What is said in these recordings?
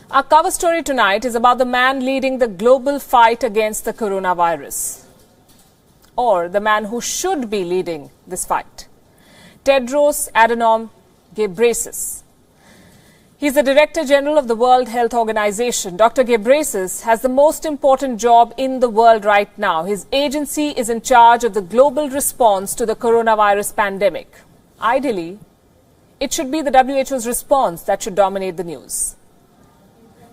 Our cover story tonight is about the man leading the global fight against the coronavirus, or the man who should be leading this fight, Tedros Adhanom Ghebreyesus. He's the Director General of the World Health Organization. Dr. Ghebreyesus has the most important job in the world right now. His agency is in charge of the global response to the coronavirus pandemic. Ideally, it should be the WHO's response that should dominate the news.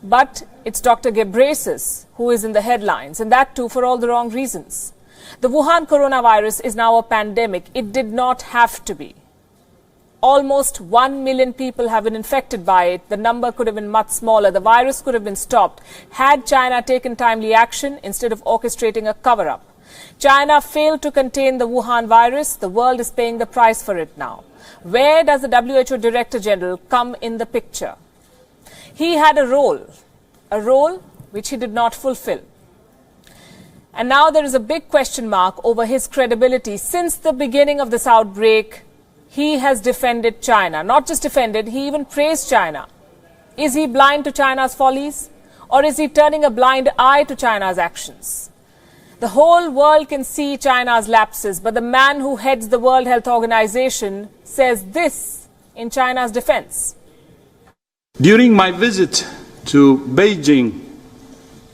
But it's Dr. Ghebreyesus who is in the headlines, and that too for all the wrong reasons. The Wuhan coronavirus is now a pandemic. It did not have to be. Almost 1 million people have been infected by it. The number could have been much smaller. The virus could have been stopped had China taken timely action instead of orchestrating a cover-up. China failed to contain the Wuhan virus. The world is paying the price for it now. Where does the WHO Director General come in the picture? He had a role which he did not fulfill. And now there is a big question mark over his credibility. Since the beginning of this outbreak, he has defended China. Not just defended, he even praised China. Is he blind to China's follies? Or is he turning a blind eye to China's actions? The whole world can see China's lapses, but the man who heads the World Health Organization says this in China's defense. During my visit to Beijing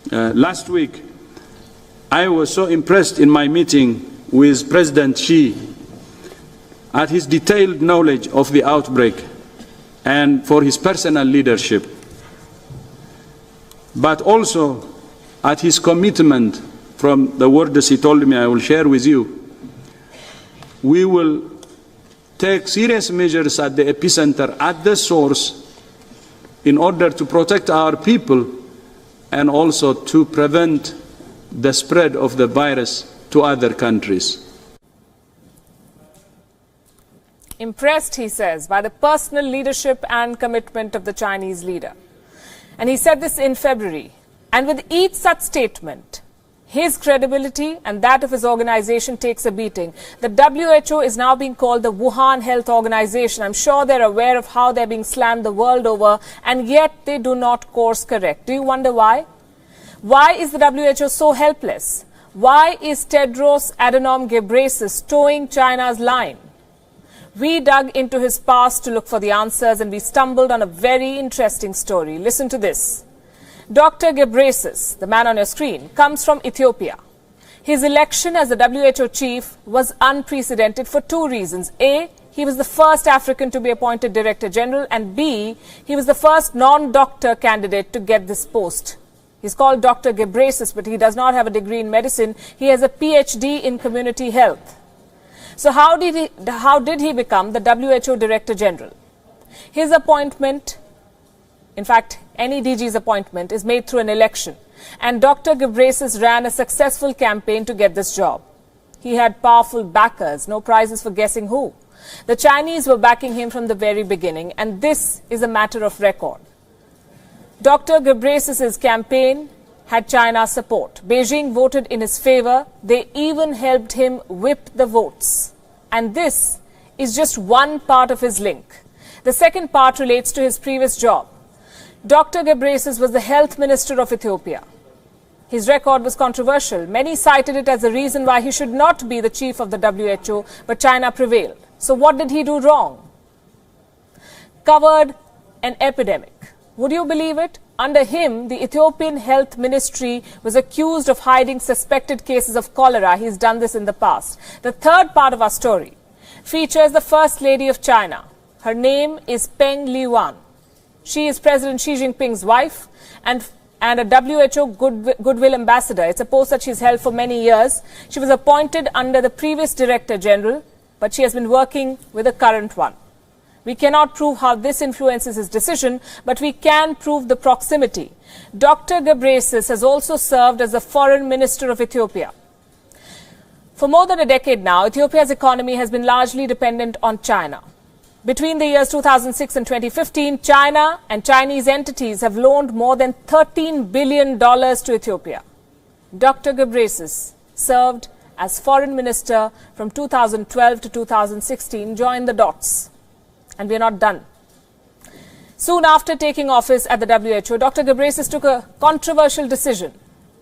last week, I was so impressed in my meeting with President Xi at his detailed knowledge of the outbreak and for his personal leadership, but also at his commitment from the words he told me I will share with you. We will take serious measures at the epicenter, at the source, in order to protect our people and also to prevent the spread of the virus to other countries. Impressed, he says, by the personal leadership and commitment of the Chinese leader. And he said this in February. And with each such statement, his credibility and that of his organization takes a beating. The WHO is now being called the Wuhan Health Organization. I'm sure they're aware of how they're being slammed the world over, and yet they do not course correct. Do you wonder why? Why is the WHO so helpless? Why is Tedros Adhanom Ghebreyesus towing China's line? We dug into his past to look for the answers, and we stumbled on a very interesting story. Listen to this. Dr. Ghebreyesus, the man on your screen, comes from Ethiopia. His election as the WHO chief was unprecedented for two reasons. A, he was the first African to be appointed Director General, and B, he was the first non-doctor candidate to get this post. He's called Dr. Ghebreyesus, but he does not have a degree in medicine. He has a PhD in community health. So how did he become the WHO Director General? His appointment, in fact, any DG's appointment, is made through an election. And Dr. Ghebreyesus ran a successful campaign to get this job. He had powerful backers, no prizes for guessing who. The Chinese were backing him from the very beginning, and this is a matter of record. Dr. Ghebreyesus' campaign had China's support. Beijing voted in his favor. They even helped him whip the votes. And this is just one part of his link. The second part relates to his previous job. Dr. Ghebreyesus was the health minister of Ethiopia. His record was controversial. Many cited it as a reason why he should not be the chief of the WHO, but China prevailed. So what did he do wrong? Covered an epidemic. Would you believe it? Under him, the Ethiopian Health Ministry was accused of hiding suspected cases of cholera. He's done this in the past. The third part of our story features the First Lady of China. Her name is Peng Liyuan. She is President Xi Jinping's wife and a WHO Goodwill Ambassador. It's a post that she's held for many years. She was appointed under the previous Director General, but she has been working with the current one. We cannot prove how this influences his decision, but we can prove the proximity. Dr. Ghebreyesus has also served as the Foreign Minister of Ethiopia. For more than a decade now, Ethiopia's economy has been largely dependent on China. Between the years 2006 and 2015, China and Chinese entities have loaned more than $13 billion to Ethiopia. Dr. Ghebreyesus served as Foreign Minister from 2012 to 2016. Join the dots. And we are not done. Soon after taking office at the WHO, Dr. Ghebreyesus took a controversial decision.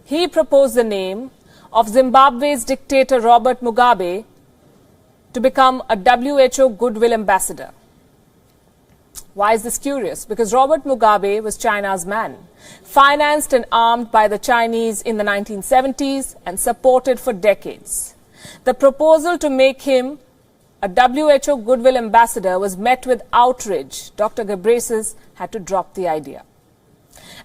He proposed the name of Zimbabwe's dictator Robert Mugabe to become a WHO Goodwill Ambassador. Why is this curious? Because Robert Mugabe was China's man, financed and armed by the Chinese in the 1970s and supported for decades. The proposal to make him a WHO Goodwill Ambassador was met with outrage. Dr. Ghebreyesus had to drop the idea.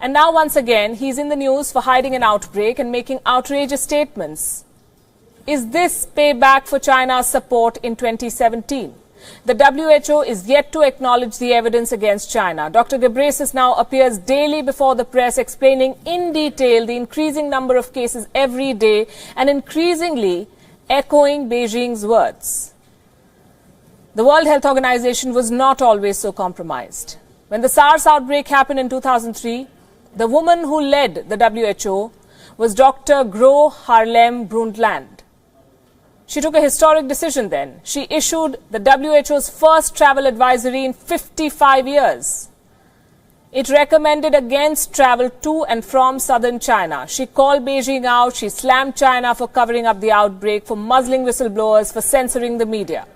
And now once again, he's in the news for hiding an outbreak and making outrageous statements. Is this payback for China's support in 2017? The WHO is yet to acknowledge the evidence against China. Dr. Ghebreyesus now appears daily before the press explaining in detail the increasing number of cases every day and increasingly echoing Beijing's words. The World Health Organization was not always so compromised. When the SARS outbreak happened in 2003, the woman who led the WHO was Dr. Gro Harlem Brundtland. She took a historic decision then. She issued the WHO's first travel advisory in 55 years. It recommended against travel to and from southern China. She called Beijing out. She slammed China for covering up the outbreak, for muzzling whistleblowers, for censoring the media.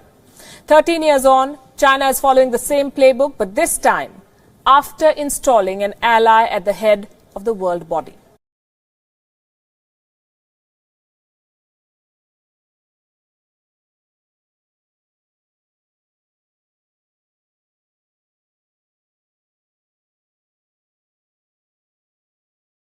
13 years on, China is following the same playbook, but this time after installing an ally at the head of the world body.